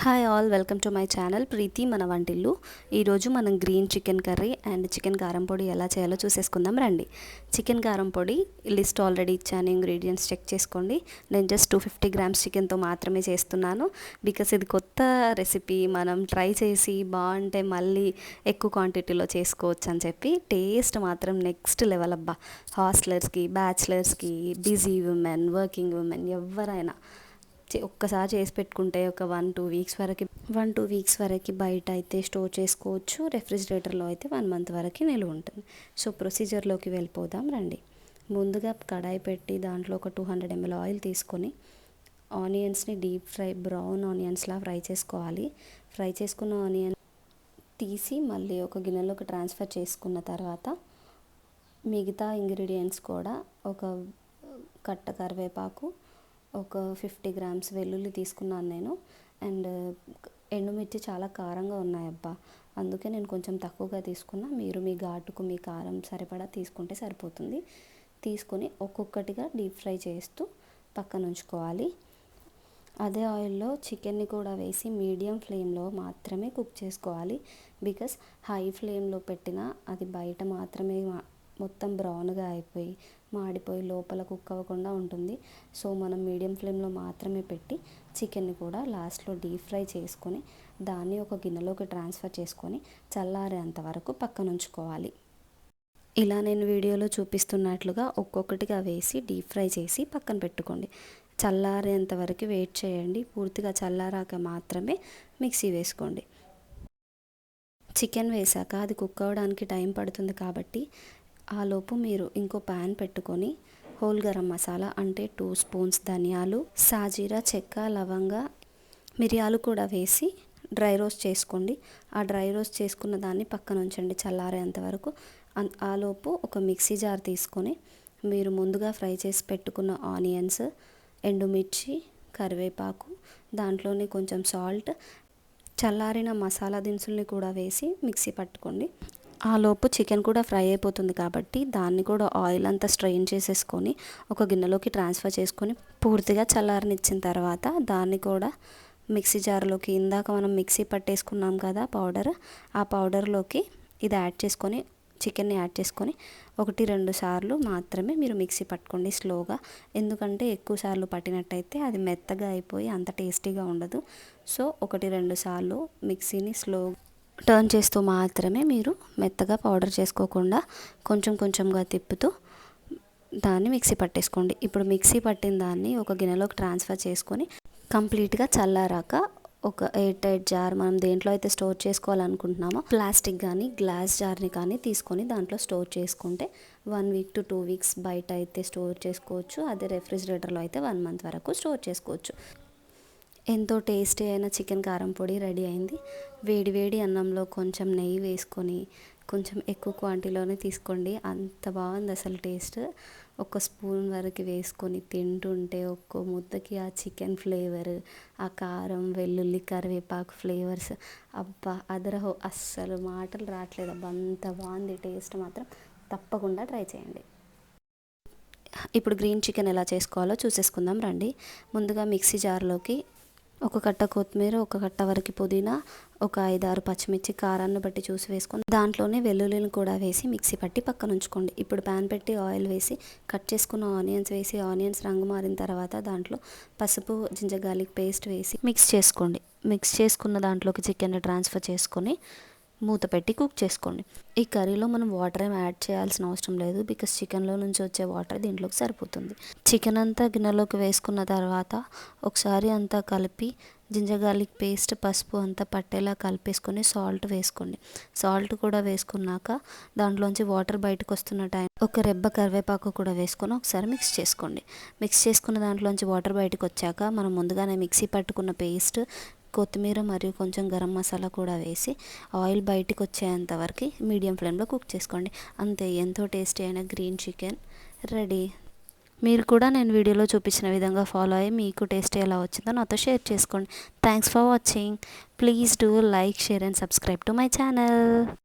Hi all, welcome to my channel Preethi మన వంటిల్లు. ఈరోజు మనం green chicken curry and chicken కారం పొడి ఎలా చేయాలో చూసేసుకుందాం రండి. చికెన్ కారం పొడి లిస్ట్ ఆల్రెడీ ఇచ్చాను, ఇంగ్రీడియంట్స్ చెక్ చేసుకోండి. నేను జస్ట్ 250 గ్రామ్స్ చికెన్తో మాత్రమే చేస్తున్నాను. బికాస్ ఇది కొత్త రెసిపీ, మనం ట్రై చేసి బాగుంటే మళ్ళీ ఎక్కువ క్వాంటిటీలో చేసుకోవచ్చు అని చెప్పి. టేస్ట్ మాత్రం నెక్స్ట్ లెవెల్ అబ్బా. హాస్టలర్స్కి, బ్యాచిలర్స్కి, బిజీ ఉమెన్, వర్కింగ్ ఉమెన్ ఎవరైనా ఒక్కసారి చేసి పెట్టుకుంటే ఒక 1-2 వీక్స్ వరకు బయట అయితే స్టోర్ చేసుకోవచ్చు. రెఫ్రిజిరేటర్లో అయితే 1 మంత్ వరకు నిలువ ఉంటుంది. సో ప్రొసీజర్లోకి వెళ్ళిపోదాం రండి. ముందుగా కడాయి పెట్టి దాంట్లో ఒక 200 ml ఆయిల్ తీసుకొని ఆనియన్స్ని డీప్ ఫ్రై, బ్రౌన్ ఆనియన్స్లా ఫ్రై చేసుకోవాలి. ఫ్రై చేసుకున్న ఆనియన్ తీసి మళ్ళీ ఒక గిన్నెలోకి ట్రాన్స్ఫర్ చేసుకున్న తర్వాత మిగతా ఇంగ్రీడియంట్స్ కూడా ఒక కట్ట కరివేపాకు, ఒక 50 గ్రామ్స్ వెల్లుల్లి తీసుకున్నాను నేను. అండ్ ఎండుమిర్చి చాలా కారంగా ఉన్నాయి అబ్బా, అందుకే నేను కొంచెం తక్కువగా తీసుకున్నా. మీరు మీ ఘాటుకు, మీ కారం సరిపడా తీసుకుంటే సరిపోతుంది. తీసుకొని ఒక్కొక్కటిగా డీప్ ఫ్రై చేస్తూ పక్కన ఉంచుకోవాలి. అదే ఆయిల్లో చికెన్ని కూడా వేసి మీడియం ఫ్లేమ్లో మాత్రమే కుక్ చేసుకోవాలి. బికాస్ హై ఫ్లేమ్లో పెట్టినా అది బయట మాత్రమే మొత్తం బ్రౌన్గా అయిపోయి మాడిపోయి లోపల కుక్ అవ్వకుండా ఉంటుంది. సో మనం మీడియం ఫ్లేమ్లో మాత్రమే పెట్టి చికెన్ని కూడా లాస్ట్లో డీప్ ఫ్రై చేసుకొని దాన్ని ఒక గిన్నెలోకి ట్రాన్స్ఫర్ చేసుకొని చల్లారేంత వరకు పక్కన ఉంచుకోవాలి. ఇలా నేను వీడియోలో చూపిస్తున్నట్లుగా ఒక్కొక్కటిగా వేసి డీప్ ఫ్రై చేసి పక్కన పెట్టుకోండి. చల్లారేంత వరకు వెయిట్ చేయండి. పూర్తిగా చల్లారాక మాత్రమే మిక్సీ వేసుకోండి. చికెన్ వేసాక అది కుక్ అవ్వడానికి టైం పడుతుంది కాబట్టి ఆలోపు మీరు ఇంకో ప్యాన్ పెట్టుకొని హోల్ గరం మసాలా అంటే 2 స్పూన్స్ ధనియాలు, సాజీరా, చెక్క, లవంగ, మిరియాలు కూడా వేసి డ్రై రోస్ట్ చేసుకోండి. ఆ డ్రై రోస్ట్ చేసుకున్న దాన్ని పక్కన ఉంచండి చల్లారేంత వరకు. ఆలోపు ఒక మిక్సీ జార్ తీసుకొని మీరు ముందుగా ఫ్రై చేసి పెట్టుకున్న ఆనియన్స్, ఎండుమిర్చి, కరివేపాకు, దాంట్లోనే కొంచెం సాల్ట్, చల్లారిన మసాలా దినుసుల్ని కూడా వేసి మిక్సీ పట్టుకోండి. ఆలోపు చికెన్ కూడా ఫ్రై అయిపోతుంది కాబట్టి దాన్ని కూడా ఆయిల్ అంతా స్ట్రెయిన్ చేసేసుకొని ఒక గిన్నెలోకి ట్రాన్స్ఫర్ చేసుకొని పూర్తిగా చల్లారనిచ్చిన తర్వాత దాన్ని కూడా మిక్సీ జార్లోకి, ఇందాక మనం మిక్సీ పట్టేసుకున్నాం కదా పౌడర్, ఆ పౌడర్లోకి ఇది యాడ్ చేసుకొని చికెన్ని యాడ్ చేసుకొని 1-2 సార్లు మాత్రమే మీరు మిక్సీ పట్టుకోండి స్లోగా. ఎందుకంటే ఎక్కువ సార్లు పట్టినట్టయితే అది మెత్తగా అయిపోయి అంత టేస్టీగా ఉండదు. సో 1-2 సార్లు మిక్సీని స్లో టర్న్ చేస్తూ మాత్రమే మీరు మెత్తగా పౌడర్ చేసుకోకుండా కొంచెం కొంచెంగా తిప్పుతూ దాన్ని మిక్సీ పట్టేసుకోండి. ఇప్పుడు మిక్సీ పట్టిన దాన్ని ఒక గిన్నెలోకి ట్రాన్స్ఫర్ చేసుకొని కంప్లీట్గా చల్లారాక ఒక ఎయిర్ టైట్ జార్, మనం దేంట్లో అయితే స్టోర్ చేసుకోవాలనుకుంటున్నామో ప్లాస్టిక్ కానీ గ్లాస్ జార్ని కానీ తీసుకొని దాంట్లో స్టోర్ చేసుకుంటే 1 వీక్ to 2 వీక్స్ బయట అయితే స్టోర్ చేసుకోవచ్చు. అదే రెఫ్రిజిరేటర్లో అయితే 1 మంత్ వరకు స్టోర్ చేసుకోవచ్చు. ఎంతో టేస్టీ అయిన చికెన్ కారం పొడి రెడీ అయింది. వేడి వేడి అన్నంలో కొంచెం నెయ్యి వేసుకొని కొంచెం ఎక్కువ క్వాంటిటీలోనే తీసుకోండి. అంత బాగుంది అసలు టేస్ట్. ఒక స్పూన్ వరకు వేసుకొని తింటుంటే ఒక్కో ముద్దకి ఆ చికెన్ ఫ్లేవర్, ఆ కారం, వెల్లుల్లి, కరివేపాకు ఫ్లేవర్స్ అబ్బా అదరహో, అస్సలు మాటలు రావట్లేదు అబ్బా, అంత బాగుంది టేస్ట్ మాత్రం. తప్పకుండా ట్రై చేయండి. ఇప్పుడు గ్రీన్ చికెన్ ఎలా చేసుకోవాలో చూసేసుకుందాం రండి. ముందుగా మిక్సీ జార్లోకి ఒక కట్ట కొత్తిమీర, ఒక కట్ట వరకు పుదీనా, ఒక 5-6 పచ్చిమిర్చి కారాన్ని బట్టి చూసి వేసుకొని దాంట్లోనే వెల్లుల్లిని కూడా వేసి మిక్సీ పట్టి పక్కన ఉంచుకోండి. ఇప్పుడు ప్యాన్ పెట్టి ఆయిల్ వేసి కట్ చేసుకున్న ఆనియన్స్ వేసి ఆనియన్స్ రంగు మారిన తర్వాత దాంట్లో పసుపు, జింజర్ గార్లిక్ పేస్ట్ వేసి మిక్స్ చేసుకోండి. మిక్స్ చేసుకున్న దాంట్లోకి చికెన్ ట్రాన్స్ఫర్ చేసుకొని మూత పెట్టి కుక్ చేసుకోండి. ఈ కర్రీలో మనం వాటర్ ఏం యాడ్ చేయాల్సిన అవసరం లేదు. బికాస్ చికెన్లో నుంచి వచ్చే వాటర్ దీంట్లోకి సరిపోతుంది. చికెన్ అంతా గిన్నెలోకి వేసుకున్న తర్వాత ఒకసారి అంతా కలిపి జింజర్ గార్లిక్ పేస్ట్, పసుపు అంతా పట్టేలా కలిపేసుకొని సాల్ట్ వేసుకోండి. సాల్ట్ కూడా వేసుకున్నాక దాంట్లోంచి వాటర్ బయటకు వస్తున్న టైం ఒక రెబ్బ కరివేపాకు కూడా వేసుకొని ఒకసారి మిక్స్ చేసుకోండి. మిక్స్ చేసుకున్న దాంట్లోంచి వాటర్ బయటకు వచ్చాక మనం ముందుగానే మిక్సీ పట్టుకున్న పేస్ట్, కొత్తిమీర మరియు కొంచెం గరం మసాలా కూడా వేసి ఆయిల్ బయటికి వచ్చేంత వరకు మీడియం ఫ్లేమ్లో కుక్ చేసుకోండి. అంతే, ఎంతో టేస్టీ అయిన గ్రీన్ చికెన్ రెడీ. మీరు కూడా నేను వీడియోలో చూపించిన విధంగా ఫాలో అయ్యి మీకు టేస్ట్ ఎలా వచ్చిందో నాతో షేర్ చేసుకోండి. Thanks for watching. Please do like, share and subscribe to my channel.